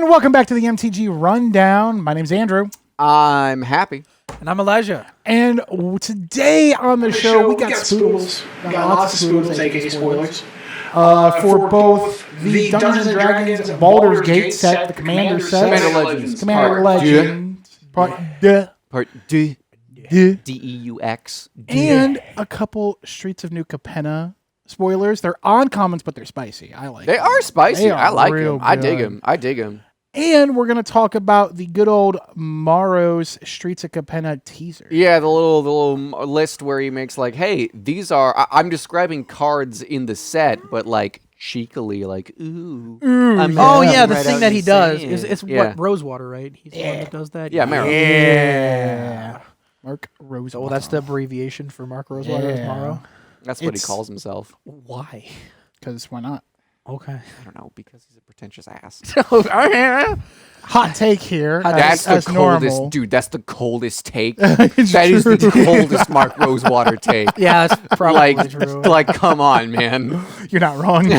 And welcome back to the MTG Rundown. My name's Andrew. I'm happy. And I'm Elijah. And today on the show, we got spoodles. We got lots of spoodles, aka spoilers. For both the Dungeons & Dragons Baldur's Gate set, the Commander set. Commander Legends. Commander Legends. Part D. D-E-U-X. And a couple Streets of New Capena spoilers. They're uncommons, but they're spicy. I like them. They are spicy. They are I like real them. I dig good. them. I dig them. And we're going to talk about the good old Maro's Streets of Capena teaser. Yeah, the little list where he makes like, hey, these are... I'm describing cards in the set, but like cheekily, like, ooh. Oh, yeah, the right thing out that he and does saying is it. it's what Rosewater, right? He's the one that does that. Yeah, Maro. Yeah. Mark Rosewater. Oh, that's the abbreviation for Mark Rosewater is Maro? That's what he It's- calls himself. Why? Because why not? Okay. I don't know, because he's a pretentious ass. Hot take here. That's the as coldest, normal. dude. That's the coldest take. It's That is the true. coldest Mark Rosewater take. Yeah, that's probably Like, true. like, come on, man. You're not wrong.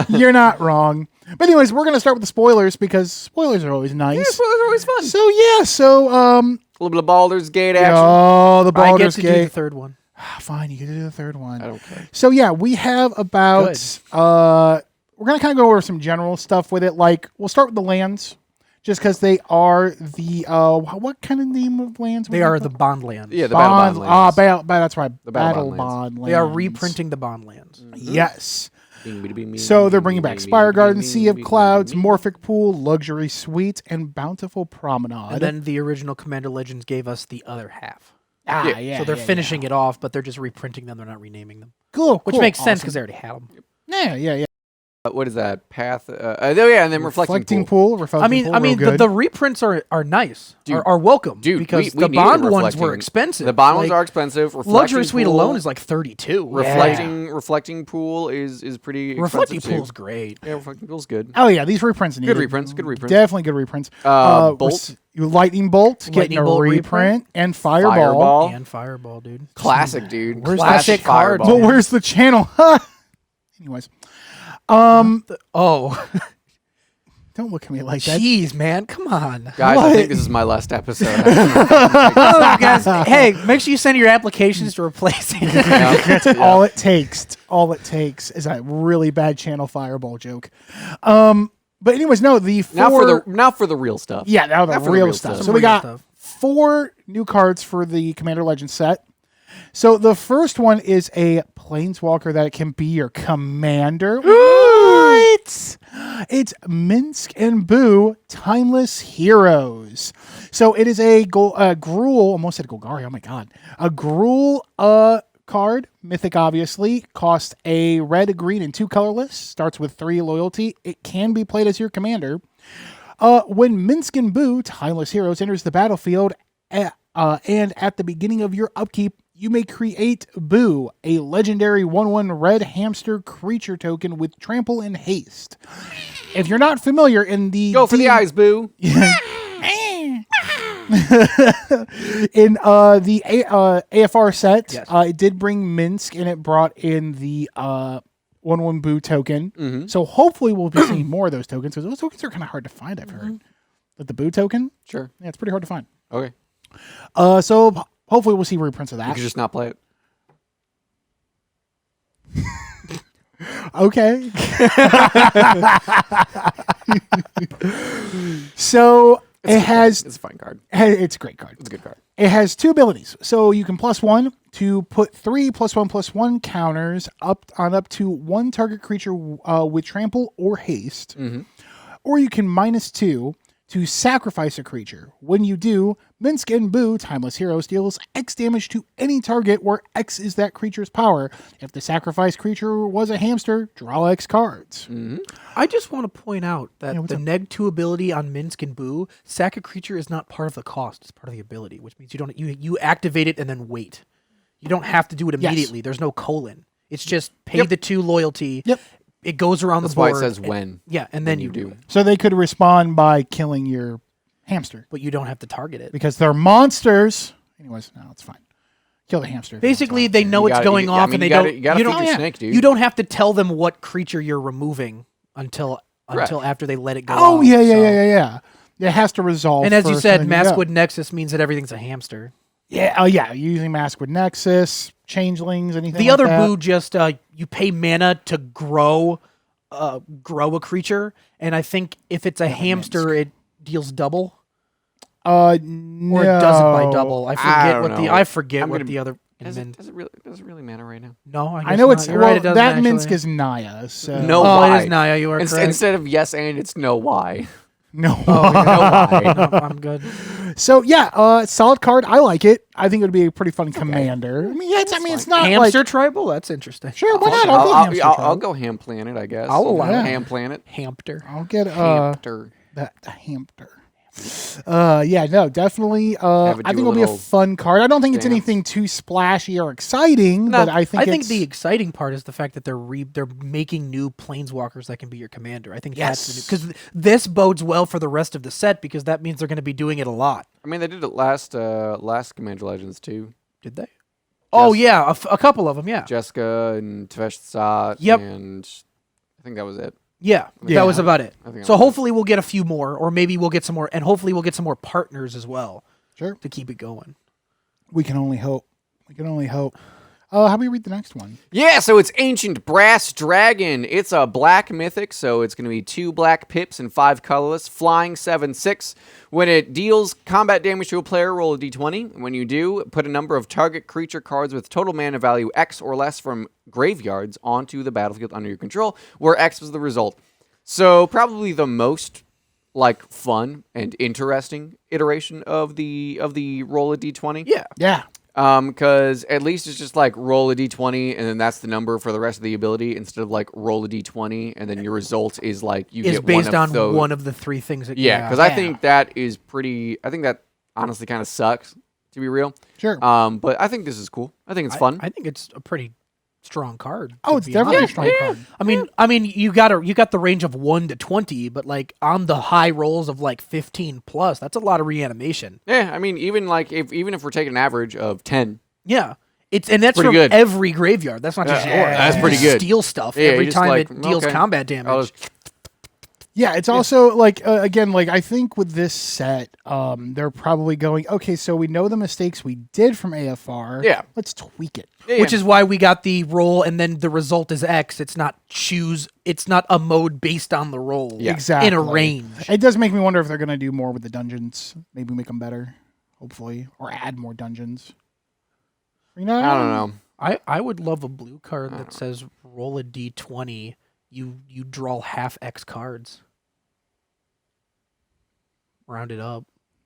You're not wrong. But anyways, we're going to start with the spoilers because spoilers are always nice. Yeah, spoilers are always fun. So yeah, so A little bit of Baldur's Gate action. oh, the I get Baldur's to do Gate. the third one. Fine, you can do the third one. I don't care. So yeah, we have about we're gonna kind of go over some general stuff with it. Like we'll start with the lands, just because they are the what kind of name of lands? They are the bond lands. Yeah, the Battle Bond lands. That's right. The Battle Battle Bond lands. They are reprinting the bond lands. Yes. So they're bringing back Spire Garden, Sea of Clouds, Morphic Pool, Luxury Suite, and Bountiful Promenade. And then the original Commander Legends gave us the other half. yeah. So they're finishing it off, but they're just reprinting them. They're not renaming them. Cool. Which makes sense because they already had them. Yeah. What is that? Path? Yeah, and then Reflecting Pool. Reflecting Pool. I mean, the reprints are nice, Dude, are welcome, dude, because we the needed bond ones Reflecting. were expensive. The bond ones Like, are expensive. Luxury Suite alone is like 32. Reflecting Pool is pretty Reflecting expensive Pool's great. too. Yeah, Reflecting Pool's good. Oh yeah, these reprints needed. Good reprints. Definitely good reprints. Bolt. Lightning Bolt, getting a Bolt reprint, and Fireball. And Fireball, dude. Classic, dude. Where's Classic Classic card, Fireball. But where's the channel? Anyways, Oh, don't look at me like that. jeez, man, come on. Guys, What? I think this is my last episode. Oh, guys, hey, make sure you send your applications to replace it. That's all it takes. All it takes is a really bad channel Fireball joke. But anyways, no, the four. now for the real stuff. Yeah, now the Now for the real real stuff. stuff. So we Real got stuff. 4 new cards for the Commander Legends set. So the first one is a Planeswalker that can be your commander. What? It's Minsk and Boo, Timeless Heroes. So it is a Gruul, almost said Golgari, oh my god. A Gruul card, mythic obviously, costs a red, a green, and 2 colorless. Starts with 3 loyalty. It can be played as your commander. When Minsk and Boo, Timeless Heroes, enters the battlefield, and at the beginning of your upkeep, you may create Boo, a legendary 1/1 red hamster creature token with trample and haste. If you're not familiar in the Go for the eyes, Boo. in the AFR set, Yes. it did bring Minsk and it brought in the 1/1 Boo token. So hopefully we'll be seeing more of those tokens because those tokens are kind of hard to find, I've heard. But the Boo token, Sure. yeah, it's pretty hard to find. Okay. So hopefully we'll see reprints of You that. could just not play it. Okay. So It's a fine card. it's a great card. It's a good card. It has 2 abilities. So you can +1 to put 3 +1/+1 counters up to 1 target creature with trample or haste. Or you can -2 to sacrifice a creature. When you do, Minsk and Boo, Timeless Heroes, deals X damage to any target where X is that creature's power. If the sacrificed creature was a hamster, draw X cards. I just want to point out that what's the up? -2 ability on Minsk and Boo, sack a creature is not part of the cost; it's part of the ability, which means you activate it and then wait. You don't have to do it immediately. There's no colon. It's just pay the 2 loyalty. Yep. It goes around That's the why board. it says when. Yeah, and then you you do. do it. So they could respond by killing your hamster But you don't have to target it. because they're monsters. Anyways, no, it's fine. Kill the hamster. Basically, they know You it's gotta- going you- off, I mean, and they you gotta- don't. you gotta feed don't. your snake, dude. You don't have to tell them what creature you're removing until until after they let it go. Oh out, yeah, so. yeah. It has to resolve. And as you first, said, and then Maskwood go. Nexus means that everything's a hamster. Yeah. Oh yeah. Using Maskwood Nexus, changelings, anything. The like other that. boo just you pay mana to grow a creature, and I think if it's a hamster, it deals double. No. Or it does it by double. I forget don't what know. I forget I'm what gonna- the other. Does it really matter right now? No, I, guess I know not. it's You're right, it doesn't that actually. Minsk is Naya. So No. Oh, why? it is Naya. You are correct. Instead of yes and, it's no why. no. Oh, No why. no, I'm good. So yeah, solid card. I like it. I think it would be a pretty fun commander. I mean, yeah, it's not Hamster like tribal. That's interesting. sure. Why not? I'll go hamster. I'll tribe. go ham planet, I guess. I'll allow it. ham planet. Hamster. I'll get Hamster. the hamster. Yeah, no, definitely. I think it'll be a little fun card. I don't think it's dance. anything too splashy or exciting, but I think it's, the exciting part is the fact that they're making new planeswalkers that can be your commander. I think that's because this bodes well for the rest of the set because that means they're going to be doing it a lot. I mean, they did it last Commander Legends too. Did they? Oh yeah, a couple of them. Yeah, Jessica and Tevesh Tsat. Yep. And I think that was it. yeah, Yeah. that was about it. I think So that was hopefully we'll get a few more, or maybe we'll get some more, and hopefully we'll get some more partners as well sure. to keep it going. We can only hope. We can only hope. How about we read the next one? Yeah, so it's Ancient Brass Dragon. It's a black mythic, so it's going to be 2 black pips and 5 colorless, flying 7/6. When it deals combat damage to a player, roll a d20. When you do, put a number of target creature cards with total mana value X or less from graveyards onto the battlefield under your control, where X was the result. So probably the most like fun and interesting iteration of the roll a d20. Yeah, Yeah. Because at least it's just like roll a d20 and then that's the number for the rest of the ability instead of like roll a d20 and then your result is like you is get based one on of those. one of the 3 things that. Yeah, because I think that is pretty. I think that honestly kind of sucks to be real. Sure. But I think this is cool. I think it's fun. I think it's a pretty strong card. Oh, to it's be definitely honest. a strong card. I mean, you got the range of 1 to 20, but like on the high rolls of like 15 plus, that's a lot of reanimation. Yeah, I mean, even if we're taking an average of 10. Yeah, that's pretty from good. every graveyard. That's not just Yeah, yours. that's You pretty just good. Steal stuff Yeah, every you just time like, it deals okay. combat damage. Yeah, it's also like again, like I think with this set, they're probably going, okay, so we know the mistakes we did from AFR. Yeah. Let's tweak it. Which is why we got the roll, and then the result is X. It's not It's not a mode based on the roll. Yeah. Exactly. In a range. It does make me wonder if they're going to do more with the dungeons. Maybe make them better, hopefully, or add more dungeons. You know, I don't know. I would love a blue card that says roll a d20. You draw half X cards. Round it up.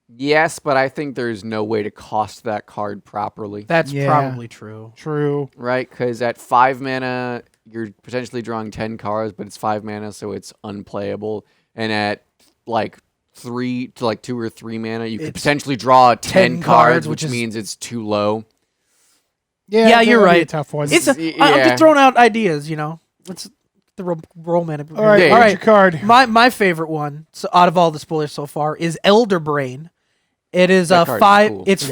Yes, but I think there's no way to cost that card properly. That's Yeah. probably true. True. Right? Because at 5 mana, you're potentially drawing 10 cards, but it's 5 mana, so it's unplayable. And at like 2 or 3 mana, you could It's potentially draw 10 cards, cards, which which is- means it's too low. Yeah, that you're would be a right. tough one. I'm Yeah. just throwing out ideas, Let's the roll mana. all right. Yeah, All all right. right. Your card. My favorite one, so out of all the spoilers so far, is Elderbrain. It is That a card is 5. cool. It's It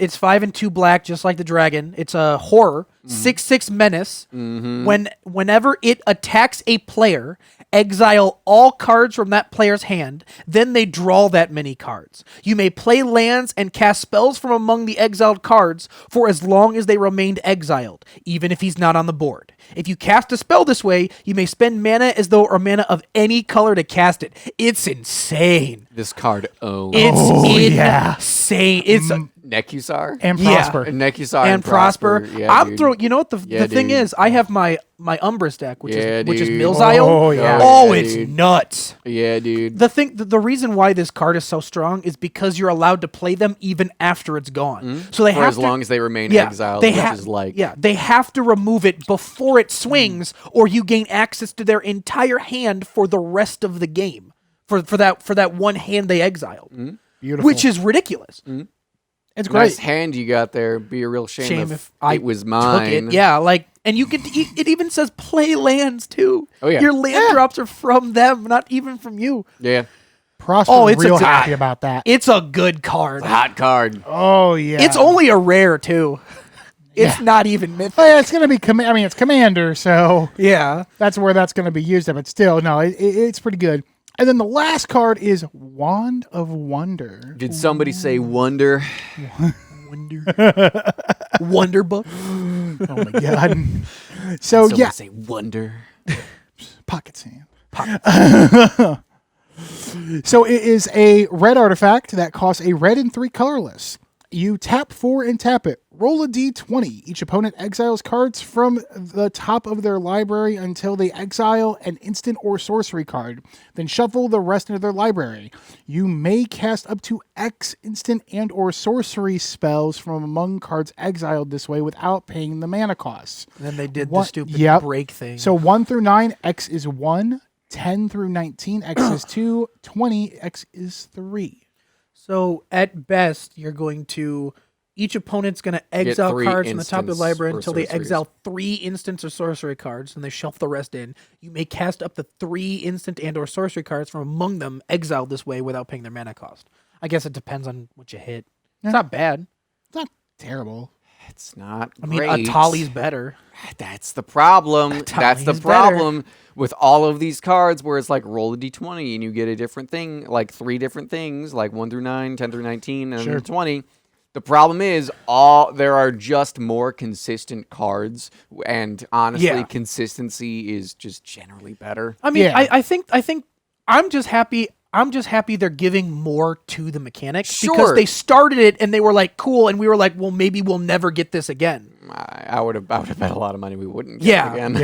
is. 5 and 2 black, just like the dragon. It's a horror, 6/6 menace. Whenever it attacks a player, exile all cards from that player's hand. Then they draw that many cards. You may play lands and cast spells from among the exiled cards for as long as they remained exiled, even if he's not on the board. If you cast a spell this way, you may spend mana as though or mana of any color to cast it. It's insane. This card owns It's yeah. insane. It's Nekusar And Yeah. Prosper. and Nekusar and Prosper. Yeah, I'm dude. throwing. You know what the Yeah, thing dude. is? I have my Umbris deck, which Yeah, is dude. Milzile. Oh, yeah. Oh, Yeah, it's dude. nuts. Yeah, dude. The reason why this card is so strong is because you're allowed to play them even after it's gone. So they For have as to, long as they remain yeah, exiled, they which ha- is like they have to remove it before it swings, or you gain access to their entire hand for the rest of the game. For that one hand they exiled, Beautiful. which is ridiculous. it's great. nice hand you got there. Be a real shame, if I it was mine. Took it. Yeah, and you could. It even says play lands too. Oh, yeah. Your land drops are from them, not even from you. Yeah. Prosper Oh, it's a real tie. happy about that. It's a good card. Hot card. Oh yeah. It's only a rare too. It's not even mythic. Oh, yeah, it's gonna be it's Commander, so Yeah. that's where that's gonna be used. But still, no, it's pretty good. And then the last card is Wand of Wonder. Did somebody say wonder? Wonder book. Oh my god! So Somebody yeah, say wonder. pocket sand. So it is a red artifact that costs a red and 3 colorless. You tap 4 and tap it. Roll a d20. Each opponent exiles cards from the top of their library until they exile an instant or sorcery card. Then shuffle the rest into their library. You may cast up to X instant and or sorcery spells from among cards exiled this way without paying the mana costs. And then they did the One- stupid yep. break thing. So 1 through 9, X is 1. 10 through 19, X is 2. 20, X is 3. So at best, you're going to each opponent's going to exile 3 cards from the top of the instants library or until they sorceries. exile 3 instants or sorcery cards, and they shuffle the rest in. You may cast up to 3 instant and or sorcery cards from among them exiled this way without paying their mana cost. I guess it depends on what you hit. Yeah. It's not bad. It's not terrible. It's not. I mean, great. Atali's better. That's the problem. That's the is better. problem with all of these cards where it's like roll a d20 and you get a different thing, like 3 different things, like 1 through 9, 10 through 19, and Sure. then 20. The problem is there are just more consistent cards, and honestly, Yeah. consistency is just generally better. I mean, Yeah. I think I'm just happy. I'm just happy they're giving more to the mechanic because Sure. they started it and they were like cool, and we were like, well, maybe we'll never get this again. I would have bet a lot of money we wouldn't get Yeah. it again.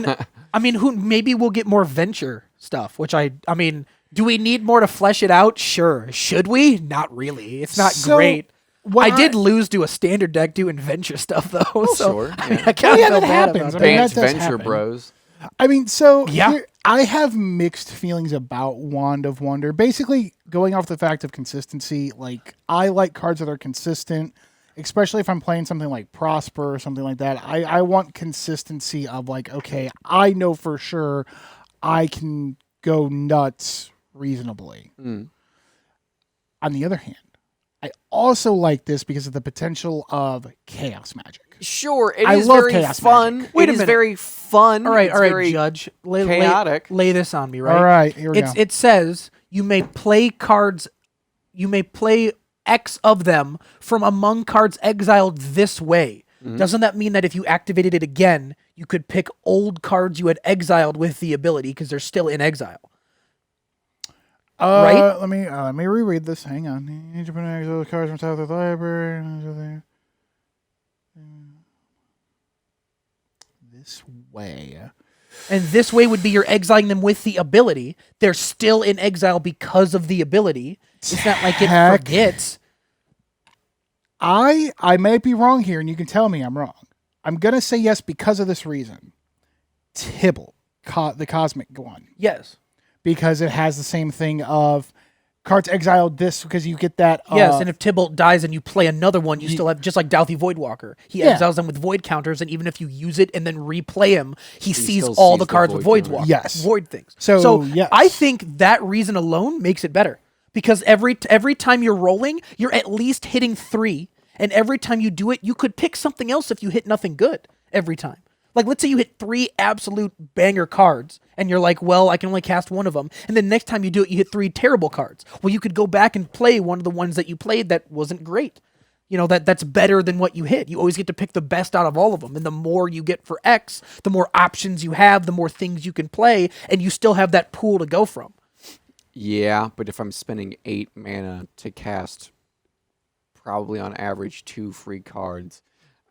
Yeah. I mean, who maybe we'll get more venture stuff, which I mean, do we need more to flesh it out? Sure. Should we? Not really. It's not So, great. what I did lose to a standard deck doing venture stuff though. so sure, I mean, yeah. I kind Yeah, of feel that bad happens. about I mean, that. Advanced that does Venture happen. Bros. I mean, so Yeah. I have mixed feelings about Wand of Wonder. Basically, going off the fact of consistency, like I like cards that are consistent, especially if I'm playing something like Prosper or something like that. I want consistency of like, okay, I know for sure I can go nuts reasonably. Mm. On the other hand, I also like this because of the potential of chaos magic. Sure, it I is love very chaos fun. magic. Wait a It is minute. very fun. All right, It's all right, very Judge. chaotic. Lay this on me, right? All right, here we go. It says you may play cards. You may play X of them from among cards exiled this way. Mm-hmm. Doesn't that mean that if you activated it again, you could pick old cards you had exiled with the ability because they're still in exile? right? Let me reread this. Hang on. Each opponent exiles cards from top of the library. This way. And this way would be you're exiling them with the ability. They're still in exile because of the ability. It's not like it Heck. forgets. I may be wrong here, and you can tell me I'm wrong. I'm gonna say yes because of this reason. Tibble, the cosmic one, Yes. because it has the same thing of cards exiled this because you get that. Yes, and if Tybalt dies and you play another one, you still have, just like Douthie Voidwalker. He Yeah. exiles them with void counters, and even if you use it and then replay him, he sees still all sees the the cards with void Voidwalker. counters. Yes. Void things. So, yes. I think that reason alone makes it better. Because every time you're rolling, you're at least hitting 3. And every time you do it, you could pick something else if you hit nothing good every time. Like, let's say you hit 3 absolute banger cards, and you're like, well, I can only cast one of them. And then next time you do it, you hit 3 terrible cards. Well, you could go back and play one of the ones that you played that wasn't great. You know, that's better than what you hit. You always get to pick the best out of all of them. And the more you get for X, the more options you have, the more things you can play, and you still have that pool to go from. Yeah, but if I'm spending 8 mana to cast probably on average 2 free cards,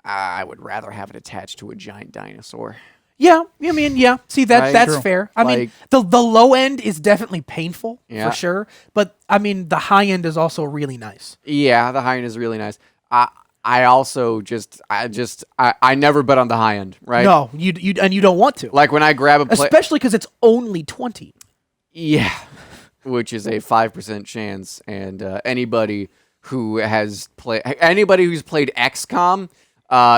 I would rather have it attached to a giant dinosaur. Yeah, I mean, yeah. See, Right? that's True. fair. I mean, Like- the low end is definitely painful Yeah. for sure, but I mean, the high end is also really nice. Yeah, the high end is really nice. I also I never bet on the high end, right? No, you don't want to, Like when I grab a play, especially because it's only 20. yeah, which is a 5% chance, and anybody who's played XCOM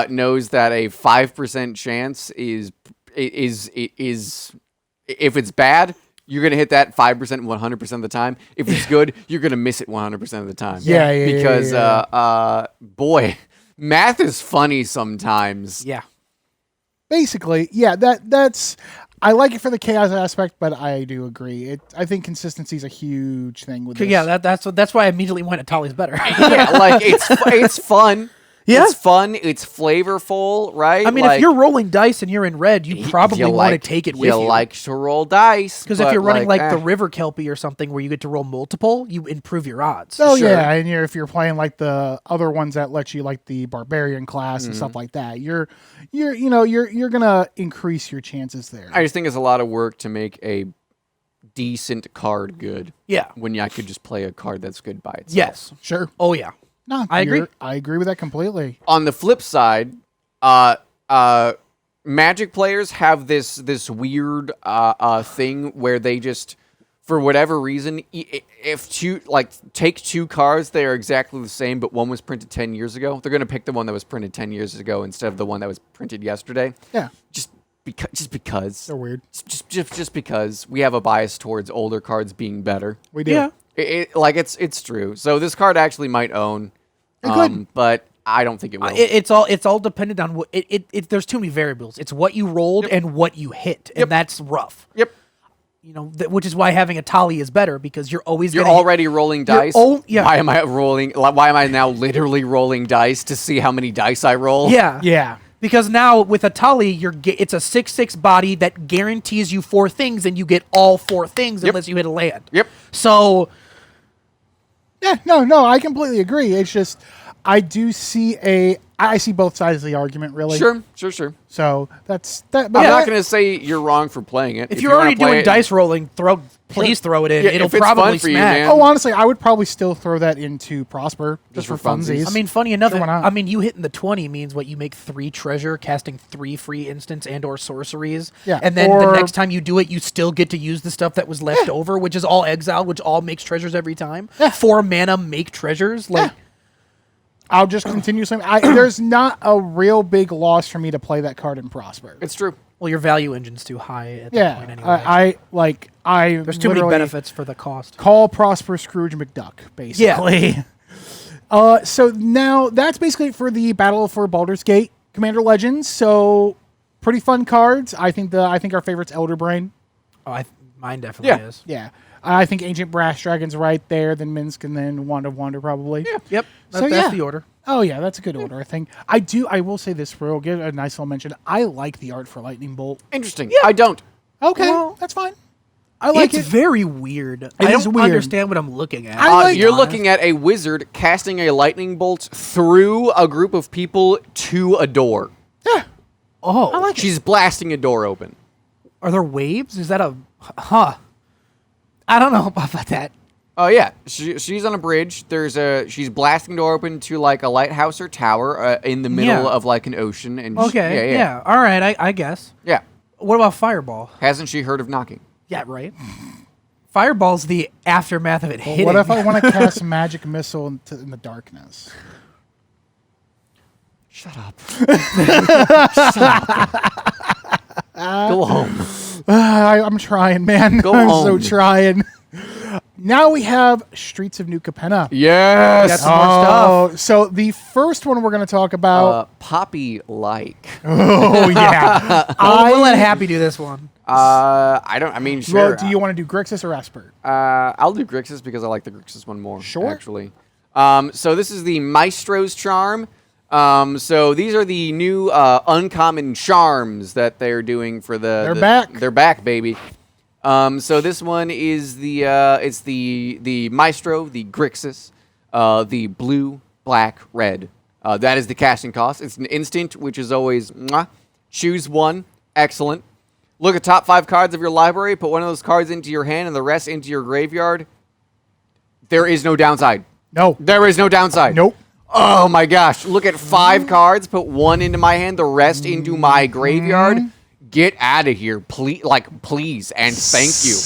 knows that a 5% chance is if it's bad, you're gonna hit that 5% 100% of the time. If it's good, you're gonna miss it 100% of the time. Yeah, yeah, Because yeah. boy, Math is funny sometimes. Yeah. Basically, yeah, that's I like it for the chaos aspect, but I do agree. I think consistency is a huge thing with this. Yeah, that's why I immediately went Atali's better. Yeah, like it's fun. Yeah. It's fun. It's flavorful, right? I mean, like, if you're rolling dice and you're in red, you probably want to take it with you. You like to roll dice. Because if you're running like eh. the River Kelpie or something where you get to roll multiple, you improve your odds. Oh Sure. yeah, and if you're playing like the other ones that let you like the barbarian class and stuff like that, you're gonna increase your chances there. I just think it's a lot of work to make a decent card good. Yeah. When I could just play a card that's good by itself. Yes. Sure. Oh, yeah. No, I agree. I agree with that completely. On the flip side, Magic players have this weird thing where they just, for whatever reason, if take two cards that are exactly the same, but one was printed 10 years ago, they're gonna pick the one that was printed 10 years ago instead of the one that was printed yesterday. Yeah, Just because. they're weird. Just because we have a bias towards older cards being better. We do. Yeah. It's true. So this card actually might own, It could. but I don't think it will. It's all dependent on what there's too many variables. It's what you rolled and what you hit, and that's rough. Yep. You know, which is why having a tally is better because you're always You're gonna hit- already rolling dice. yeah. Why am I rolling? Why am I now literally rolling dice to see how many dice I roll? Yeah. Yeah. Because now with a tally, it's a 6/6 body that guarantees you 4 things, and you get all 4 things unless you hit a land. Yep. So Yeah, no, I completely agree. It's just I see both sides of the argument really. Sure. So that's that. I'm not going to say you're wrong for playing it. if you're wanna already play doing it- dice rolling, please throw it in. Yeah, It'll if it's probably fun for you, smack. man. Oh, honestly, I would probably still throw that into Prosper just for funsies. funsies. I mean, funny enough, Sure, why not? I mean, you hitting the 20 means what you make 3 treasure, casting 3 free instants and or sorceries. Yeah, And then the or- next time you do it, you still get to use the stuff that was left over, which is all exile, which all makes treasures every time. 4 mana make treasures. Like, I'll just continuously. There's not a real big loss for me to play that card in Prosper. It's true. well, your value engine's too high at that point Yeah, anyway. There's too many literally benefits for the cost. Call Prosper Scrooge McDuck, basically. So now that's basically it for the Battle for Baldur's Gate Commander Legends. So pretty fun cards. I think our favorite's Elderbrain. Oh, mine definitely is. Yeah. I think Ancient Brass Dragon's right there, then Minsk, and then Wand of Wonder probably. Yeah. Yep. So, That's yeah. the order. Oh yeah, that's a good order. I think I will say this, I'll give a nice little mention. I like the art for Lightning Bolt. Interesting. I don't. Okay, Well, that's fine. I like It's it. very weird. I is don't weird. understand what I'm looking at. I like- You're looking at a wizard casting a lightning bolt through a group of people to a door. Yeah. Oh, I like it. She's blasting a door open. are there waves? Is that a huh? I don't know about that. Oh yeah, she's on a bridge. She's blasting the door open to like a lighthouse or tower in the middle Yeah. of like an ocean. And Okay, yeah. All right, I guess. yeah. What about Fireball? Hasn't she heard of knocking? Yeah, right. Fireball's the aftermath of it hitting. What if I want to cast Magic Missile in the darkness? Shut up. Go home. I'm trying, man. Go I'm home. so trying. Now we have Streets of New Capena. Yes. That's more stuff. So the first one we're going to talk about. Poppy like. Oh yeah. We'll let Happy do this one. I don't. I mean, sure. Well, do you want to do Grixis or Esper? I'll do Grixis because I like the Grixis one more. Sure. Actually. So this is the Maestro's Charm. So these are the new uncommon charms that they're doing for They're back. They're back, baby. So this one is it's the Maestro, the Grixis, the blue, black, red. That is the casting cost. It's an instant, which is always choose one. Excellent. Look at top 5 cards of your library. Put one of those cards into your hand and the rest into your graveyard. There is no downside. No. There is no downside. Nope. Oh my gosh. Look at 5 cards, put 1 into my hand, the rest into my graveyard. Get out of here. Please, and thank you.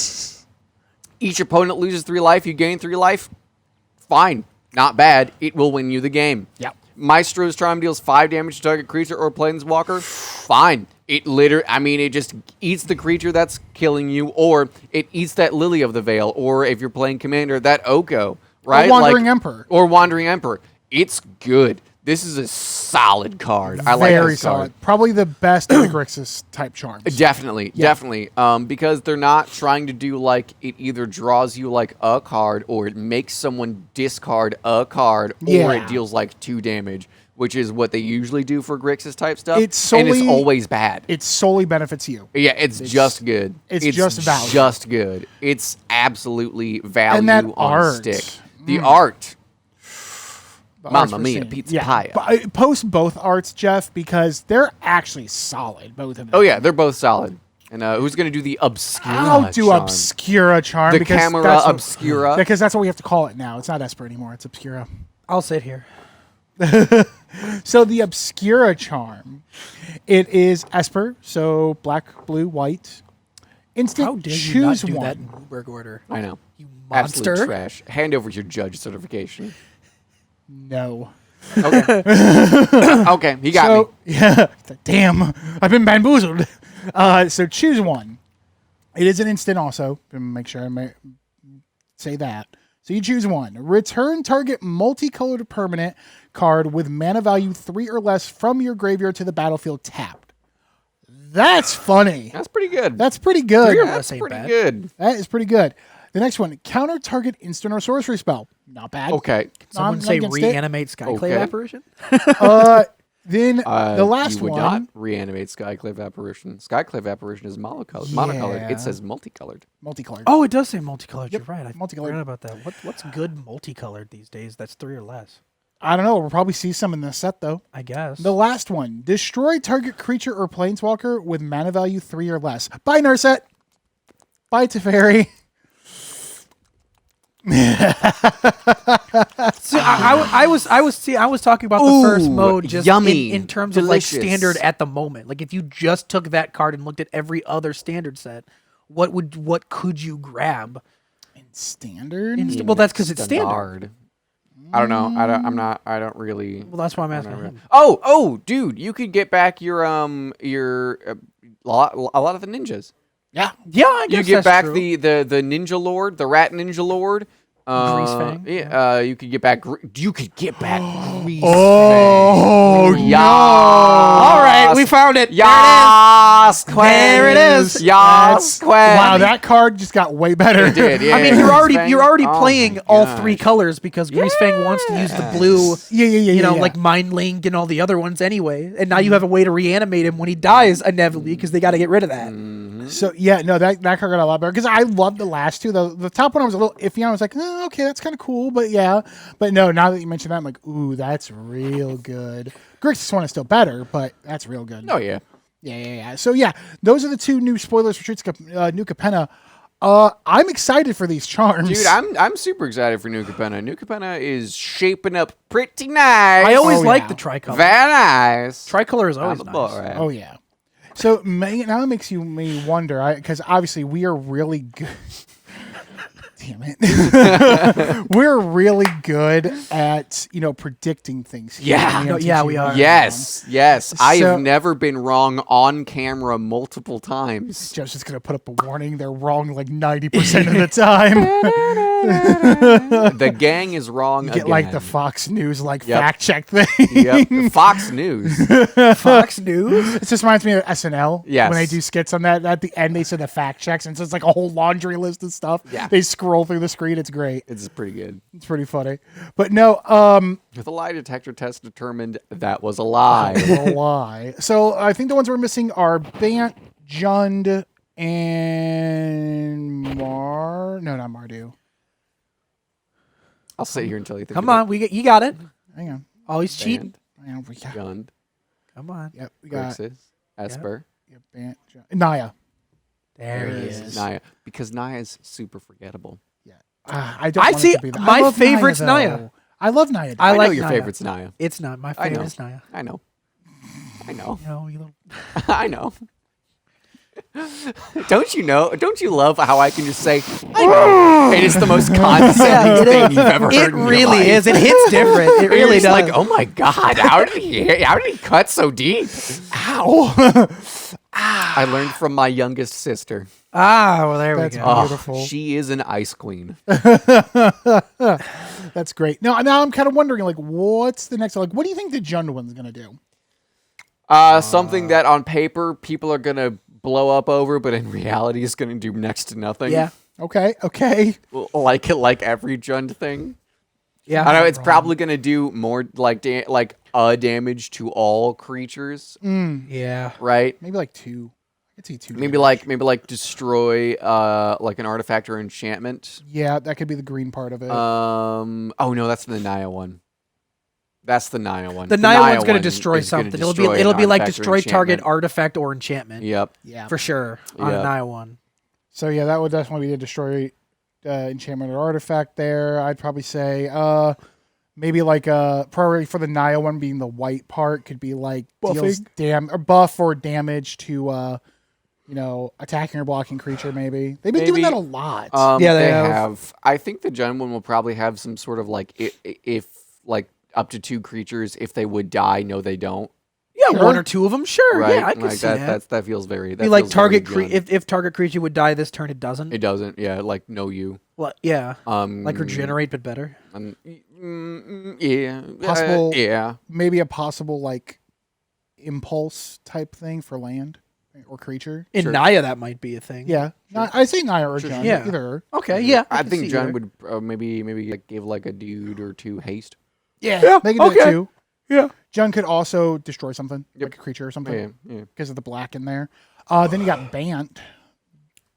Each opponent loses 3 life, you gain 3 life. Fine. Not bad. It will win you the game. Yep. Maestro's Charm deals 5 damage to target creature or planeswalker. Fine. It just eats the creature that's killing you, or it eats that Lily of the Veil, or if you're playing Commander, that Oko, right? Wandering Emperor. Or Wandering Emperor. It's good. This is a solid card. I like Very this card. solid. Probably the best of the Grixis type charms. Definitely. Because they're not trying to do like it either draws you like a card or it makes someone discard a card or it deals like 2 damage, which is what they usually do for Grixis type stuff. And it's always bad. It solely benefits you. Yeah, it's just good. It's just value. Just good. It's absolutely value And that on art. stick. The art. The arts Mamma we're mia, seeing. pizza pie. But I post both arts, Jeff, because they're actually solid, both of them. Oh yeah, they're both solid. And who's gonna do the obscura? I'll do charm? Obscura charm. The because camera that's what- obscura. Because that's what we have to call it now. It's not Esper anymore. It's Obscura. I'll sit here. So the Obscura charm, it is Esper, so black, blue, white. Instant How dare you not choose do one. that in Newberg order? I know. You Absolute monster. trash. Hand over your judge certification. No. Okay. Okay, he got me. Yeah. Damn, I've been bamboozled. So choose one. It is an instant also. To make sure I may say that. So you choose one. Return target multicolored permanent card with mana value 3 or less from your graveyard to the battlefield tapped. That's funny. That's pretty good. That's pretty good. 3 or That's less ain't pretty bad. good. That is pretty good. The next one, counter target instant or sorcery spell. Not bad. Okay. Someone I'm say against it. reanimate Skyclave Okay. apparition. Then the last you would one. not reanimate Skyclave Apparition. Skyclave Apparition is monocolored. Yeah. It says multicolored. Multicolored. Oh, it does say multicolored. Yep, You're right. I multicolored. forgot about that. What's good multicolored these days? That's 3 or less, I don't know. We'll probably see some in this set though. I guess. The last one, destroy target creature or planeswalker with mana value 3 or less. Bye, Narset. Bye, Teferi. So I was talking about the first Ooh, mode just yummy, in terms delicious. of like standard at the moment. Like if you just took that card and looked at every other standard set, what could you grab? Standard. Well, that's because it's standard. I don't know. I don't really. Well, that's why I'm asking him. Oh, dude, you could get back your a lot of the ninjas. Yeah. Yeah, I guess You get that's back true. the ninja lord, the rat ninja lord. Greasefang? Yeah, you could get back. Greasefang. Oh, yeah. All right, we found it. Yas, There it is. Yas, Wow, that card just got way better. It did. Yeah, I mean, you're already Oh playing my all gosh. 3 colors because Greasefang wants to use the blue. Yeah. Like Mind Link and all the other ones anyway. And now you have a way to reanimate him when he dies inevitably because they got to get rid of that. So yeah, no, that card got a lot better because I loved the last two. The top one I was a little iffy on. I was like, oh, okay, that's kind of cool, but yeah, but no. Now that you mentioned that, I'm like, ooh, that's real good. Grixis one is still better, but that's real good. Oh yeah. Yeah. So yeah, those are the 2 new spoilers for New Capena. I'm excited for these charms, Dude, I'm super excited for New Capena. New Capena is shaping up pretty nice. I always Oh, liked yeah. the tricolor. Very nice. Tricolor is always I'm a nice. boy. Oh yeah. So now it makes me wonder, because obviously we are really good. Damn it, we're really good at predicting things. Here Yeah. on the No, MTG yeah, we are. Rundown. Yes. I So- have never been wrong on camera multiple times. Jeff's just gonna put up a warning. They're wrong like 90% of the time. The gang is wrong Get again. like the Fox News Yep. fact check thing. Yep. Fox News. Fox News? It just reminds me of SNL. Yes. When they do skits on that, at the end they say the fact checks, and so it's like a whole laundry list of stuff. Yeah. They scroll through the screen. It's great. It's pretty good. It's pretty funny. But no, The lie detector test determined that was a lie. a lie. So I think the ones we're missing are Bant, Jund, and Mar. No, not Mardu. I'll sit here until you think. Come of on, you got it. Hang on. Oh, he's it. cheating. Hang on. We got, Jund, Come on. yep, we got Grixis, Esper, Bant, Jund, Naya. There he There it is. is. Naya, because Naya's super forgettable. I don't. I want see- it to be that. my I love favorite's though. Naya. I love Naya. I I like know your Naya. favorite's Naya. It's not. My I know. favorite is Naya. I know. I know. You know, you little... I know. Don't you know? Don't you love how I can just say, I know, and it's the most condescending it thing is. you've ever heard It in your really life. is. It hits different. It You're really just does. like, oh my god, how did he cut so deep? Ow. I learned from my youngest sister. Well, there That's we go. beautiful. She is an ice queen. That's great. Now I'm kind of wondering, like, what's the next? Like, what do you think the Jund one's gonna do? Something that on paper people are gonna blow up over, but in reality is gonna do next to nothing. Yeah. Okay. Like every Jund thing. Yeah. I know it's probably gonna do more like damage to all creatures, Yeah. right? Maybe like 2. I could see 2. Maybe like destroy like an artifact or enchantment. Yeah, that could be the green part of it. Oh no, that's the Naya one. That's the Naya one. The Naya one's going to one destroy is gonna something. destroy It'll an be like artifact or destroy target enchantment. artifact or enchantment. Yep. Yeah. For sure on Yep. a Naya one. So yeah, that would definitely be a destroy enchantment or artifact there. I'd probably say maybe like priority for the Naya one being the white part could be like deals buff or damage to attacking or blocking creature. Maybe they've been doing that a lot. Yeah, they they have. I think the Jund one will probably have some sort of like if like up to 2 creatures, if they would die, no, they don't. Yeah, Sure. 1 or 2 of them. Sure. Right? Yeah, I can like see that. that. That feels very. That Be like feels target very Jund. if target creature would die this turn, it doesn't. It doesn't. Yeah, like no you. Well, yeah. Um, Like regenerate, but better. Yeah. Possible- yeah. Maybe a possible like impulse type thing for land or creature. In Sure. Naya, that might be a thing. Yeah, I say Naya or Sure, Jund, sure. Yeah. either. Okay. Yeah. I can think see Jund either. would maybe like give like a dude or 2 haste. Yeah, they can do it okay. too. Yeah. Jund could also destroy something, Yep. like a creature or something, Yeah. because of the black in there. Then you got Bant.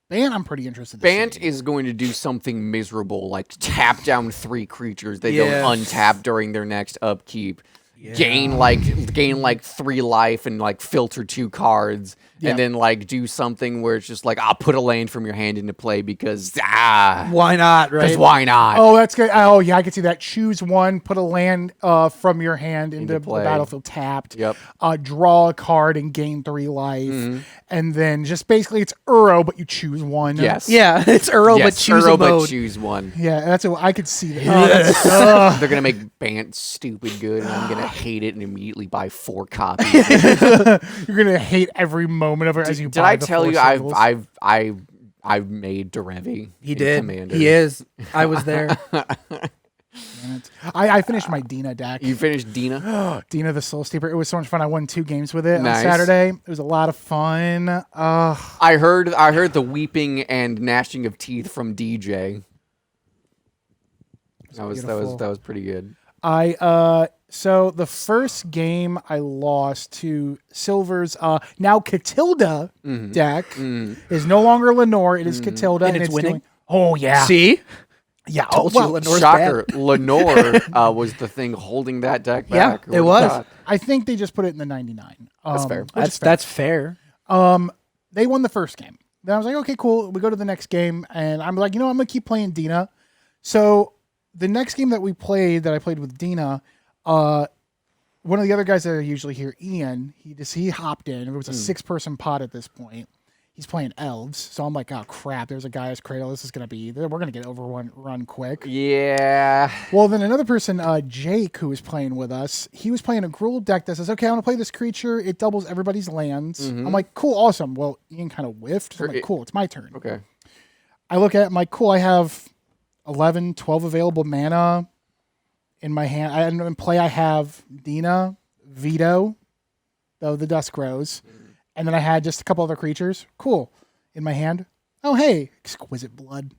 Bant, I'm pretty interested. Bant see. is going to do something miserable, like tap down 3 creatures they Yes. don't untap during their next upkeep. Yeah. Gain like 3 life and like filter 2 cards, Yeah. and then like do something where it's just like I'll put a land from your hand into play because Why not? Right. because why not? Oh, that's good. Oh, yeah, I can see that. Choose one, put a land from your hand into the play. battlefield tapped. Yep. Draw a card and gain 3 life. And then just basically it's Uro, but you choose one. Yes. Yeah, it's Earl, Yes, but choose Uro, a mode. but choose one. Yeah, that's what I could see that. They're gonna make Bant stupid good, and I'm gonna hate it and immediately buy 4 copies. You're gonna hate every moment of it as you Did buy I the tell 4 you singles. I've made Derevi? He in did. Commander. He is. I was there. Damn it. I finished my Dina deck. You finished Dina? Dina the Soul Steeper. It was so much fun. I won 2 games with it Nice. on Saturday. It was a lot of fun. I heard the weeping and gnashing of teeth from DJ. That beautiful. was pretty good. So the first game I lost to Silver's now Catilda deck is no longer Lenore. It is Catilda, And it's winning? doing. Oh yeah, See? yeah. Told Oh, you, well, Lenore's Shocker, bad. Lenore was the thing holding that deck Yeah, back. Who it would've was. thought? I think they just put it in the 99. That's fair. which is That's fair. They won the first game. Then I was like, okay, cool. We go to the next game, and I'm like, I'm gonna keep playing Dina. So the next game that I played with Dina, one of the other guys that I usually hear, Ian, he hopped in. It was a 6-person pod at this point. He's playing elves, so I'm like, oh crap, there's a guy as Cradle. This is gonna be, we're gonna get run quick. Yeah. Well, then another person, Jake, who was playing with us, he was playing a Gruul deck that says, okay, I'm gonna play this creature. It doubles everybody's lands. I'm like, cool, awesome. Well, Ian kind of whiffed. So I'm like, cool, it's my turn. Okay. I look at it, I'm like, cool, I have 11, 12 available mana in my hand. And in play, I have Dina, Vito, though the Dusk Rose, and then I had just a couple other creatures. Cool. In my hand. Oh, hey, Exquisite Blood.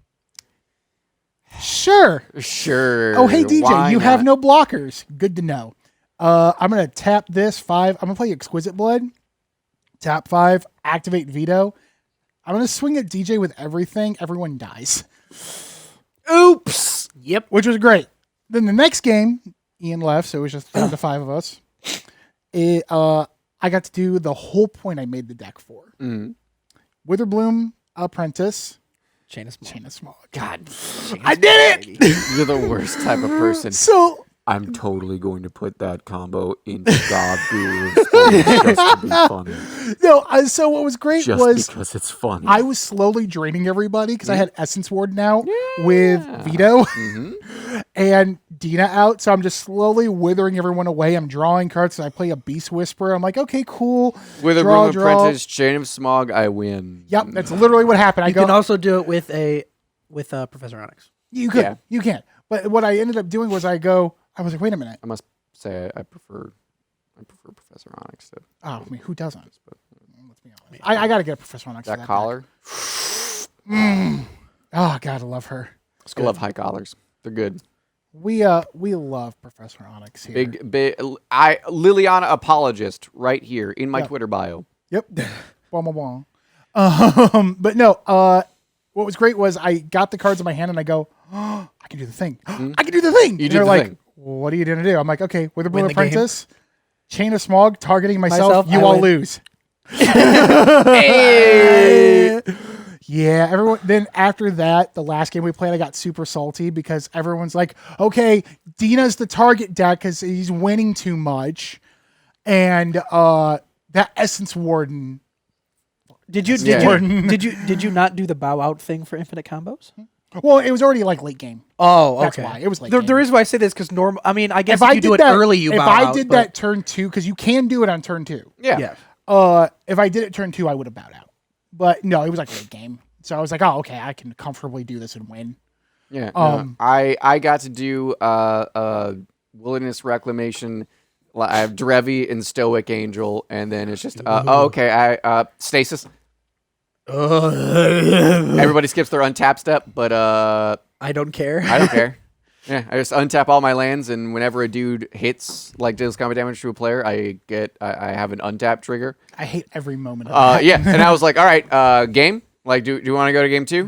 Sure. Sure. Oh, hey, DJ, why you have not? no blockers. Good to know. I'm going to tap this 5. I'm going to play Exquisite Blood. Tap 5. Activate Veto. I'm going to swing at DJ with everything. Everyone dies. Oops. Yep. Which was great. Then the next game, Ian left, so it was just down to 5 of us. I got to do the whole point I made the deck for. Witherbloom Apprentice. Chain of Small. Chain of Small. God. I did it! You're the worst type of person. So I'm totally going to put that combo into God Guru just to be funny. no, so what was great Just was because it's funny. I was slowly draining everybody because I had Essence Ward now with Vito and Dina out. So I'm just slowly withering everyone away. I'm drawing cards. So I play a Beast Whisperer. I'm like, okay, cool. With a Draw, Room draw. Apprentice, Chain of Smog, I win. Yep, that's literally what happened. I You go, can also do it with Professor Onyx. You could. Yeah. You can. But what I ended up doing was I was like, wait a minute. I must say I prefer Professor Onyx. Oh, I mean, who doesn't? But Let's be honest. I got to get a Professor Onyx. that collar. Oh, God, I love her. I love high collars. They're good. We love Professor Onyx here. Big. Liliana apologist right here in my Twitter bio. Yep. Blah, blah, blah. But no, what was great was I got the cards in my hand and I go, oh, I can do the thing. I can do the thing. You and did they're the like, thing. what are you going to do? I'm like, okay, Wither Win Blue the game. Apprentice, Chain of Smog, targeting myself, Myself, you I all win. lose. Hey! Yeah, everyone. Then after that, the last game we played, I got super salty because everyone's like, "Okay, Dina's the target deck because he's winning too much," and that Essence Warden. Did you Yeah. did you not do the bow out thing for infinite combos? Well, it was already like late game. Oh, That's okay. why. It was late The game. reason why I say this because normal. I mean, I guess If if I you do did it that early, you if bow I out. did but- that turn 2, because you can do it on turn 2. Yeah. If I did it turn 2, I would have bowed out. But no, it was like late game. So I was like, oh, okay, I can comfortably do this and win. Yeah. I got to do Wilderness Reclamation. I have Drevi and Stoic Angel, and then it's just okay. Stasis. Everybody skips their untap step, but I don't care. I don't care. Yeah, I just untap all my lands, and whenever a dude hits deals combat damage to a player, I have an untap trigger. I hate every moment of that. Yeah, and I was like, all right, game. Like, do you want to go to game 2?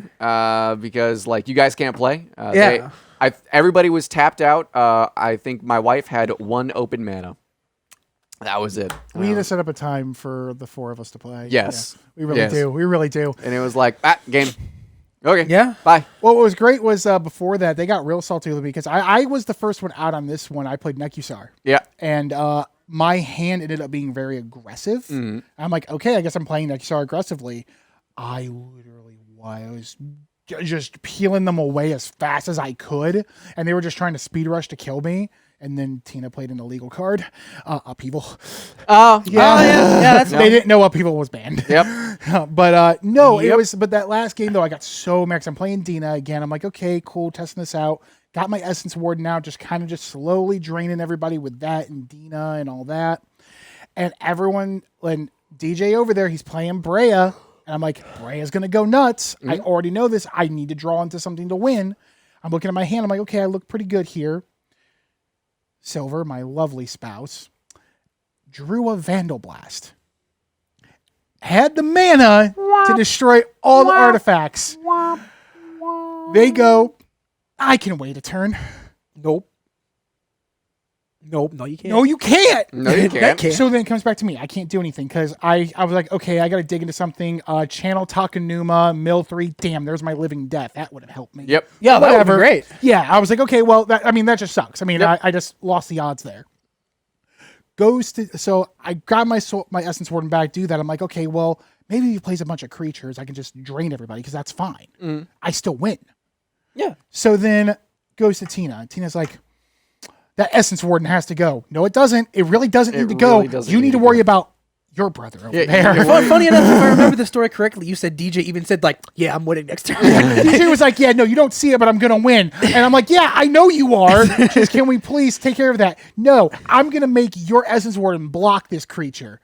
Because you guys can't play. Yeah. Everybody was tapped out. I think my wife had 1 open mana. That was it. We need to set up a time for the 4 of us to play. Yes. Yeah, we really Yes. do. We really do. And it was like, game. Okay. Yeah. Bye. Well, what was great was before that, they got real salty with me because I was the first one out on this one. I played Nekusar. Yeah. And my hand ended up being very aggressive. Mm-hmm. I'm like, okay, I guess I'm playing Nekusar aggressively. I literally was just peeling them away as fast as I could. And they were just trying to speed rush to kill me. And then Tina played an illegal card, Upheaval. Oh, yeah, that's They didn't know Upheaval was banned. Yep. But no, Yep. it was. But that last game though, I got so maxed. I'm playing Dina again. I'm like, okay, cool, testing this out. Got my Essence Warden now, just kind of just slowly draining everybody with that and Dina and all that. And everyone, when DJ over there, he's playing Brea, and I'm like, Brea's gonna go nuts. I already know this. I need to draw into something to win. I'm looking at my hand. I'm like, okay, I look pretty good here. Silver, my lovely spouse, drew a Vandal Blast. Had the mana to destroy all the artifacts. They go, I can wait a turn. Nope. No, you can't. No, you can't. No, you can't. So then it comes back to me. I can't do anything because I was like, okay, I got to dig into something. Channel Takanuma, Mill 3. Damn, there's my Living Death. That would have helped me. Yep. Yeah, that would be Whatever. great. Yeah, I was like, okay, well, that just sucks. I mean, Yep. I just lost the odds there. So I got my Essence Warden back, do that. I'm like, okay, well, maybe if he plays a bunch of creatures, I can just drain everybody because that's fine. I still win. Yeah. So then goes to Tina. Tina's like, that Essence Warden has to go. No, it doesn't. It really doesn't need to go. really doesn't You need need to to worry go. about your brother over Yeah, there. you- Funny enough, if I remember the story correctly, you said DJ even said yeah, I'm winning next turn. DJ was like, yeah, no, you don't see it, but I'm going to win. And I'm like, yeah, I know you are. Just can we please take care of that? No, I'm going to make your Essence Warden block this creature.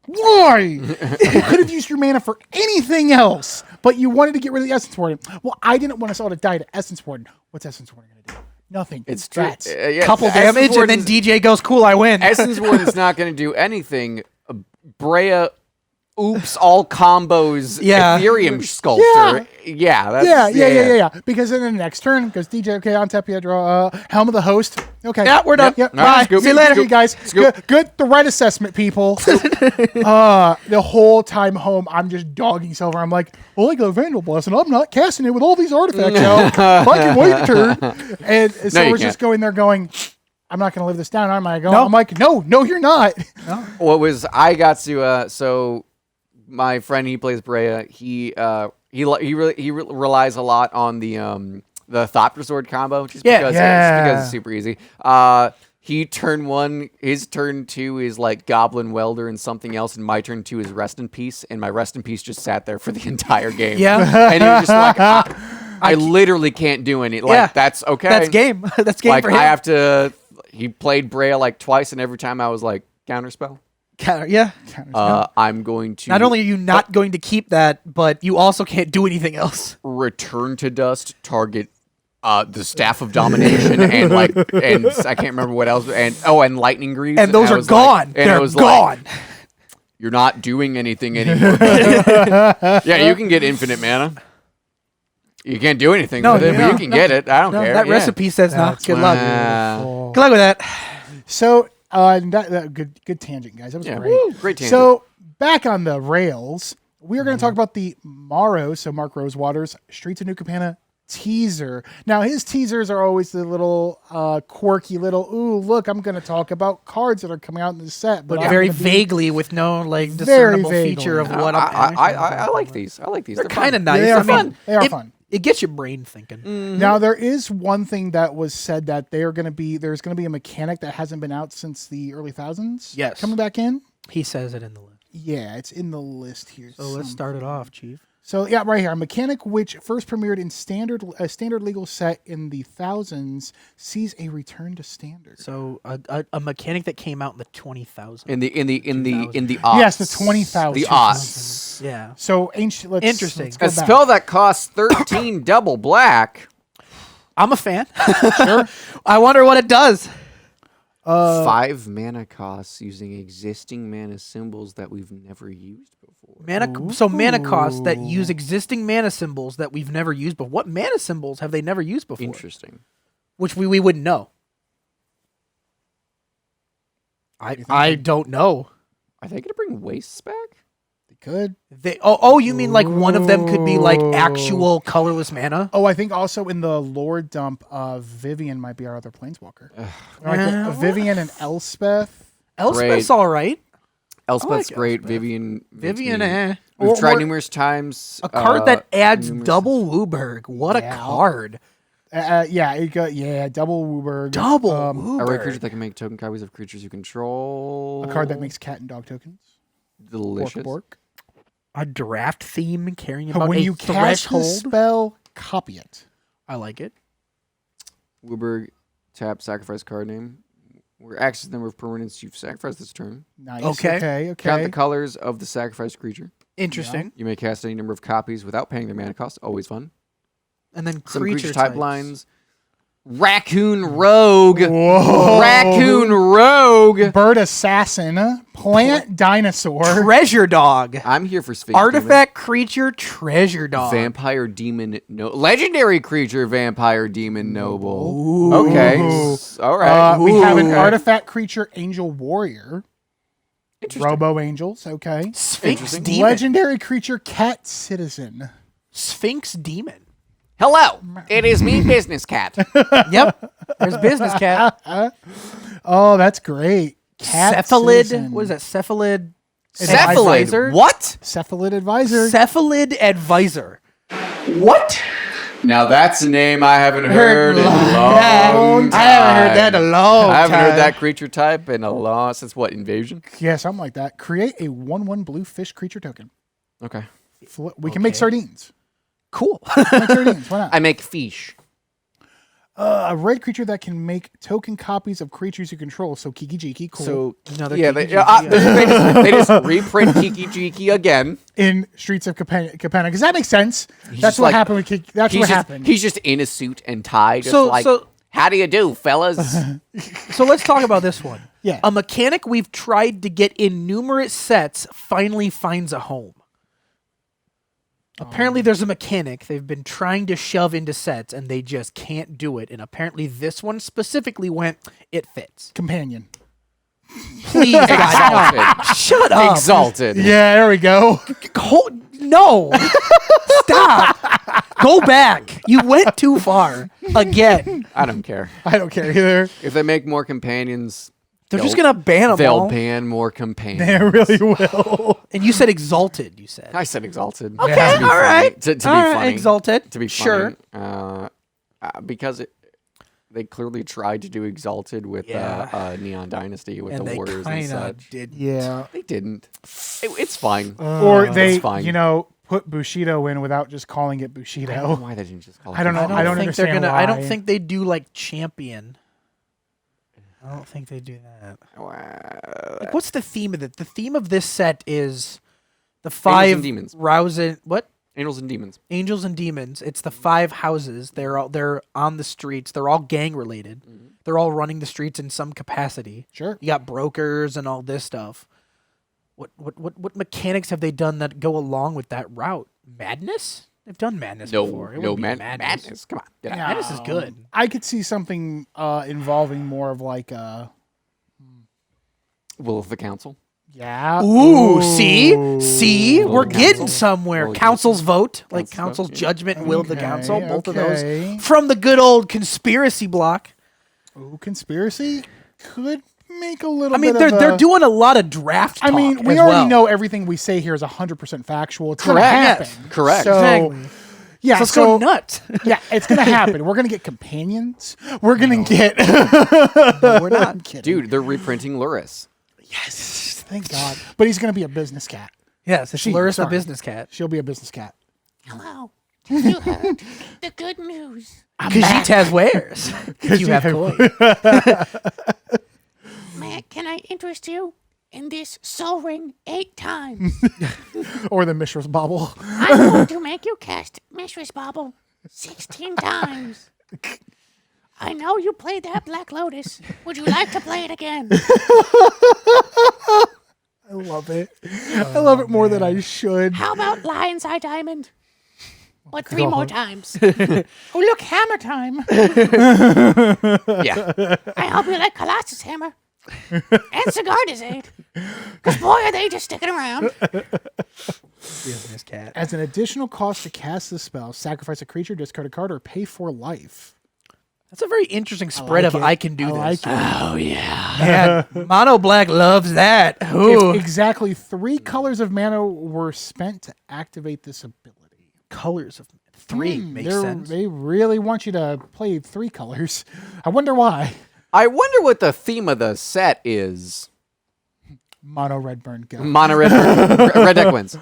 Why? You could have used your mana for anything else, but you wanted to get rid of the Essence Warden. Well, I didn't want us all to die to Essence Warden. What's Essence Warden going to do? Nothing. It's true. Rats. Yeah, Couple the Essence damage, and then Warden's- DJ goes, cool, I win. Essence Warden's not going to do anything. Brea, oops, all combos. Yeah. Ethereum Sculptor. Yeah. Yeah. Because in the next turn, goes DJ, okay, on tap, you draw Helm of the Host. Okay. Yeah, we're done. Yep. All right, Bye. scoop. See you later, Scoop. you guys. Scoop. Good. The right assessment, people. The whole time home, I'm just dogging Silver. I'm like, well, I got Vandal Blast, and I'm not casting it with all these artifacts out. I can wait a turn. And Silver's just can't. going there going, I'm not going to live this down, am I? No. I'm like, no, you're not. I got to so my friend, he plays Brea. He relies a lot on the Thopter Sword combo, just because it's super easy. He turn 1, his turn 2 is like Goblin Welder and something else, and my turn 2 is Rest in Peace, and my Rest in Peace just sat there for the entire game. Yeah. And he was just like, I literally can't do any. Like, Yeah. that's okay. That's game. That's game Like, for him. I have to. He played Brea like twice, and every time I was like, counterspell. Yeah. I'm going to. Not only are you not going to keep that, but you also can't do anything else. return to dust, target the Staff of Domination, and I can't remember what else, and Lightning Greaves. And those I are was gone. Like, and They're I was gone. Like, you're not doing anything anymore. Yeah, you can get infinite mana. You can't do anything with it, but you can get it. I don't care. That Yeah. recipe says no. That's Good luck. beautiful. Good luck with that. So, that good tangent, guys. That was Yeah, great. woo, great tangent. So, back on the rails, we are going to talk about the Maro, so Mark Rosewater's Streets of New Capena teaser. Now, his teasers are always the little quirky little, ooh, look, I'm going to talk about cards that are coming out in the set. But I'm very gonna be- vaguely with no Very discernible vaguely. feature of what I'm actually I like these. I like these. They're kind of fun. nice. They are I mean, fun. They are fun. It gets your brain thinking. Now, there is one thing that was said that there's going to be a mechanic that hasn't been out since the early thousands. Yes. Coming back in. He says it in the list. Yeah, it's in the list here. So let's start it off, Chief. So yeah, right here, a mechanic which first premiered in standard legal set in the thousands sees a return to standard. So a mechanic that came out in the 20,000. In the aughts. Yes, the 20,000. The aughts. Yeah. So ancient. Interesting. Let's go A back. spell that costs 13 double black. I'm a fan. Sure. I wonder what it does. 5 mana costs using existing mana symbols that we've never used before. Mana costs that use existing mana symbols that we've never used before. What mana symbols have they never used before? Interesting. Which we wouldn't know. I don't know. Are they going to bring wastes back? They could. You mean like one of them could be like actual colorless mana? Oh, I think also in the lore dump, Vivian might be our other planeswalker. Vivian and Elspeth. Elspeth's all right. Elspeth's like great. Elspeth. Vivian, We've tried numerous times. A card that adds numerous- double Wooburg. What a card. Double Wooburg. Double A rare creature Wooburg. that can make token copies of creatures you control. A card that makes cat and dog tokens. delicious. Bork. A draft theme carrying about When a you cast the threshold. spell, copy it. I like it. Wooburg, tap, sacrifice card name. Where access number of permanents you've sacrificed this turn. Nice. Okay. Okay. Count the colors of the sacrificed creature. Interesting. You may cast any number of copies without paying their mana cost. Always fun. And then Some creature creature type types. lines. Raccoon Rogue. Whoa. Raccoon Rogue. Bird assassin. Plant dinosaur. Treasure dog. I'm here for Sphinx Artifact creature treasure Demon. dog. Vampire Demon. Legendary creature Vampire Demon Noble. Ooh. Okay. All right. We have an Okay. artifact creature angel warrior. Interesting. Robo angels. Okay. Sphinx Interesting. demon. Legendary creature cat citizen. Sphinx demon. Hello. It is me, Business Cat. Yep. There's business cat. Oh, that's great. Cat Cephalid. citizen. What is that? Cephalid. Cephalid. Advisor? What? Cephalid advisor. Cephalid advisor. What? Now that's a name I haven't heard in a long time. I haven't heard that in a long I haven't time. heard that creature type in a long since what, Invasion? Yeah, something like that. Create a 1/1 blue fish creature token. Okay. We can make sardines. Cool. Make sardines. Why not? I make fish. A red creature that can make token copies of creatures you control. So Kiki Jiki, cool. So Another yeah, Kiki they just reprint Kiki Jiki again. in Streets of Capena, because that makes sense. That's just what like- happened with Kiki. That's what happened. He's just in a suit and tie, just So- like, so- how do you do, fellas? So let's talk about this one. Yeah. A mechanic we've tried to get in numerous sets finally finds a home. Apparently there's a mechanic they've been trying to shove into sets and they just can't do it. And apparently this one specifically went, it fits. Companion. Please, God, no. Shut up. Exalted. Yeah, there we go. No. Stop. Go back. You went too far. Again. I don't care. I don't care either. If they make more companions, They're just going to ban them they'll all. ban more companions. They really will. And you said exalted, you said. I said exalted. Okay, To be all funny. right. To be All right, funny. exalted. To be Sure. funny. Because they clearly tried to do exalted with Neon Dynasty with And the they Warriors and kind of such. did. Yeah. They didn't. It's fine. Or It's they, fine. put Bushido in without just calling it Bushido. I don't know why they didn't just call it. I don't know. Bushido. I don't think understand they're gonna. why. I don't think they do like champion. I don't think they do that. Like, what's the theme of it? The theme of this set is the five and demons. rousing. What? Angels and demons. Angels and demons. It's the 5 houses. They're on the streets. They're all gang related. They're all running the streets in some capacity. Sure. You got brokers and all this stuff. What mechanics have they done that go along with that route? Madness? They've done madness before. It No, wouldn't be madness. Come on. Get out. Yeah. Madness is good. I could see something involving more of like Will of the Council. yeah. Ooh, see, we're Council. getting somewhere. Will of the Council's vote, like Council's council's vote, yeah. judgment and will of the Okay, council, both of okay. those from the good old conspiracy block. Ooh, conspiracy could make a little. I mean, bit they're of a, doing a lot of draft. I mean, talk we as already well. know everything we say here is 100% factual. It's going to Correct. happen. Yes. Correct. So, Exactly. yeah, So let's so go nuts. yeah, it's going to happen. We're going to get companions. We're going to get. No, we're not. I'm kidding. Dude, they're reprinting Luris. Yes, thank God. But he's going to be a business cat. Yes, it's She, Luris the sorry. business cat. She'll be a business cat. Hello. Have you heard the good news? Khajiit has wares. You have koi. Can I interest you in this soul ring 8 times? Or the Mishra's bauble. I'm going to make you cast Mistress Bauble 16 times. I know you played that Black Lotus. Would you like to play it again? I love it. I love it more than I should. How about Lion's Eye Diamond? But 3 more times. Oh, look, hammer time. Yeah. I hope you like Colossus Hammer. And Sigarda's Aid. Because boy, are they just sticking around. Business cat. As an additional cost to cast the spell, sacrifice a creature, discard a card, or pay for life. That's a very interesting spread like of it. I can do I this. like it. Oh yeah. Man, Mono Black loves that. Ooh. If exactly 3 colors of mana were spent to activate this ability. Colors of 3 makes They're- sense. They really want you to play 3 colors. I wonder why. I wonder what the theme of the set is. Mono red burn go. Mono red deck wins.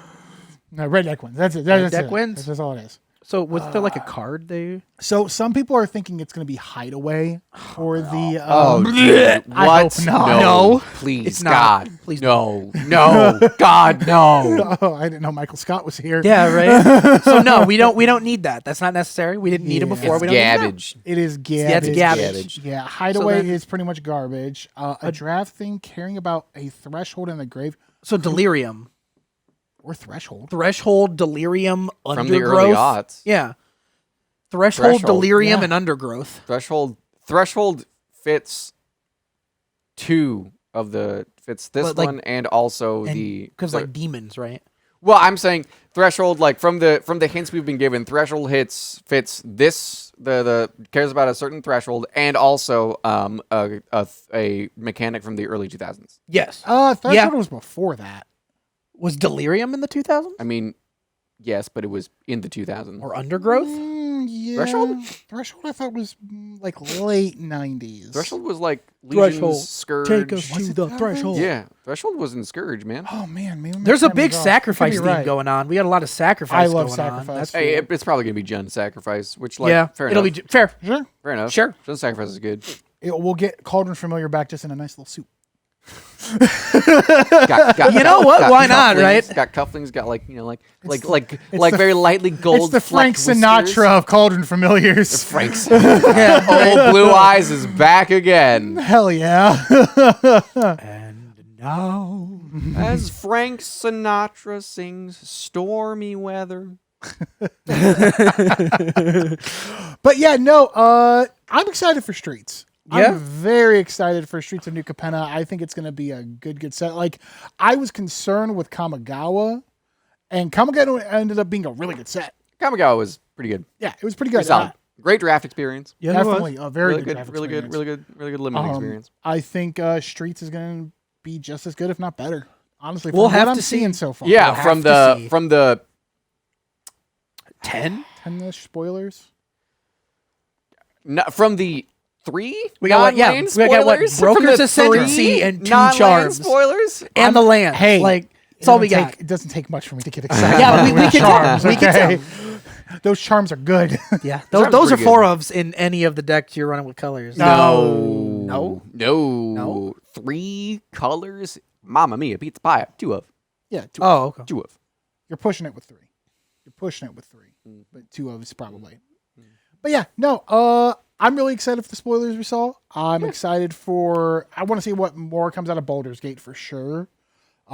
No, red deck wins. That's it. That's deck it. wins? That's all it is. So was there like a card they? So some people are thinking it's going to be Hideaway for the. Oh, dude. I What? hope not. No. Please, It's not. God. Please no. No. God, no. Oh, I didn't know Michael Scott was here. Yeah, right. So no, we don't need that. That's not necessary. We didn't need it Yeah. before. It's we don't need it now. garbage. It is garbage. Yeah, it's garbage. Yeah, Hideaway then- is pretty much garbage. A draft thing caring about a threshold in the grave So delirium, or threshold. threshold, delirium, From undergrowth. the early aughts. Yeah. Threshold, Threshold, delirium, yeah. and undergrowth. Threshold fits 2 of the fits this But, like- one and also Because the like demons, right? well, I'm saying threshold like from the hints we've been given, threshold fits this the cares about a certain threshold and also a mechanic from the early 2000s. Yes. Threshold Yeah. was before that. Was delirium in the 2000s I mean, yes, but it was in the 2000s. or undergrowth? Yeah. Threshold? Threshold I thought was like late 90s. Threshold was like Threshold. Legion's Scourge. Take us Was to it the that threshold. Yeah, Threshold was in Scourge, man. Oh man, maybe my There's a timing's big off. sacrifice You theme could be right. going on. We got a lot of sacrifice. I love going sacrifice. On. That's Hey, cool. it's probably gonna be Jun Sacrifice, which like yeah, fair it'll enough. be fair. Sure. Fair enough. Sure. Jun Sacrifice is good. We'll get Cauldron Familiar back just in a nice little soup. Got, You know what? got Why not, cufflinks, right? Got cufflinks. Got like like the- very lightly gold. It's the Frank flecked Sinatra whiskers. of Cauldron Familiars. Frank's old blue eyes is back again. Hell yeah. And now, As Frank Sinatra sings "Stormy Weather." But yeah, no, I'm excited for Streets. Yeah? I'm very excited for Streets of New Capena. I think it's going to be a good set. Like, I was concerned with Kamigawa, and Kamigawa ended up being a really good set. Kamigawa was pretty good. Yeah, it was pretty good. Pretty solid. Great draft experience. yeah, it was. Definitely a very Really good, good. draft Really good. experience. Really good limited experience. I think Streets is going to be just as good, if not better. Honestly, from We'll what have I'm to see. seeing so far. Yeah, We'll have from to see. the 10. 10-ish spoilers. from the 3 We got what? Yeah, non-land we got what? spoilers? From Broker's the Ascendancy 3 and 2 non-land charms. spoilers. And the land. Hey, like That's all we got. It doesn't take much for me to get excited. Yeah, we about can charms. tell. We can Okay? tell. Those charms are good. Yeah, Charms those are pretty four good. ofs in any of the decks you're running with colors. No. No? No. 3 colors. Mamma mia, pizza pie. 2 of. Yeah. Oh, okay. 2 of. You're pushing it with 3. You're pushing it with 3, but 2 of us probably. But yeah, no. I'm really excited for the spoilers we saw. I'm excited for. I want to see what more comes out of Baldur's Gate for sure.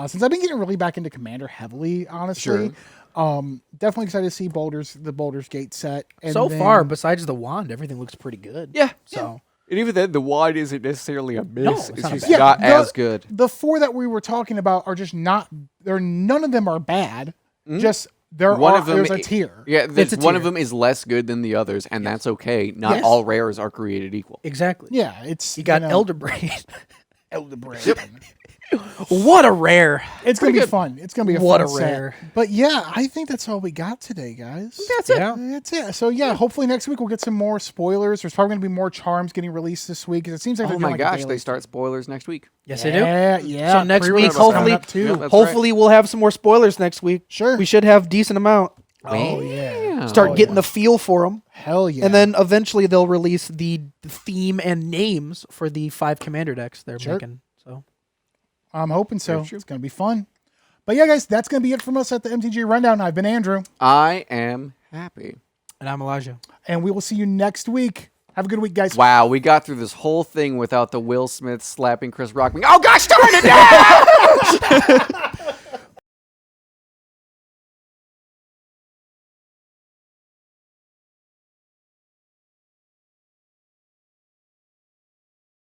Since I've been getting really back into Commander heavily, honestly. Definitely excited to see the Baldur's Gate set. And So then- far, besides the wand, everything looks pretty good. Yeah. So And even then, the wand isn't necessarily a miss. it's it's not just bad. not the- as good. the 4 that we were talking about are just not. None of them are bad. Just there's a tier. Yeah, It's a one of tier. them is less good than the others, and that's okay. Not Yes. all rares are created equal. exactly. Yeah, it's You got know, Elderbrain. Elderbrain. What a rare. It's gonna be fun. It's gonna be a What fun a set. rare. But yeah, I think that's all we got today, guys. That's it. Yeah. That's it. So yeah, hopefully next week we'll get some more spoilers. There's probably gonna be more charms getting released this week because it seems like Oh they're my doing like a gosh, daily they start spoilers next week. Yes, they do. Yeah, yeah. So next Pre-order week, stuff's coming hopefully, up, too. That's hopefully we'll have some more spoilers next week. Sure. We should have decent amount. Oh yeah. Start getting the feel for them. Hell yeah. And then eventually they'll release the theme and names for the 5 commander decks they're Sure. making. So I'm hoping so. Very true. It's gonna be fun. But yeah, guys, that's gonna be it from us at the MTG Rundown. I've been Andrew, I am happy. and I'm Elijah. and we will see you next week. Have a good week, guys. Wow, we got through this whole thing without the Will Smith slapping Chris Rock. Oh gosh darn it!